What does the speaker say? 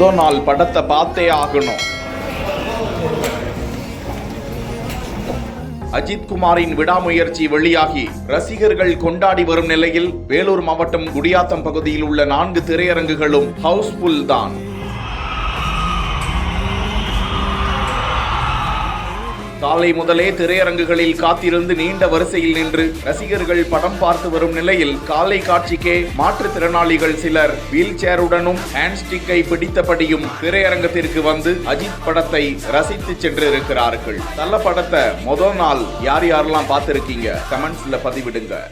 முதல் நாள் படத்தை பார்த்தே ஆகணும். அஜித் குமாரின் விடாமுயற்சி வெளியாகி ரசிகர்கள் கொண்டாடி வரும் நிலையில் வேலூர் மாவட்டம் குடியாத்தம் பகுதியில் உள்ள 4 திரையரங்குகளும் ஹவுஸ்ஃபுல் தான். காலை முதலே திரையரங்குகளில் காத்திருந்து நீண்ட வரிசையில் நின்று ரசிகர்கள் படம் பார்த்து வரும் நிலையில் காலை காட்சிக்கே மாற்றுத்திறனாளிகள் சிலர் வீல் சேருடனும் ஹேண்ட்ஸ்டிக்கை பிடித்தபடியும் திரையரங்கத்திற்கு வந்து அஜித் படத்தை ரசித்து சென்று இருக்கிறார்கள். நல்ல படத்தை முதல் நாள் யார் யாரெல்லாம் பார்த்திருக்கீங்க கமெண்ட்ஸ்ல பதிவிடுங்க.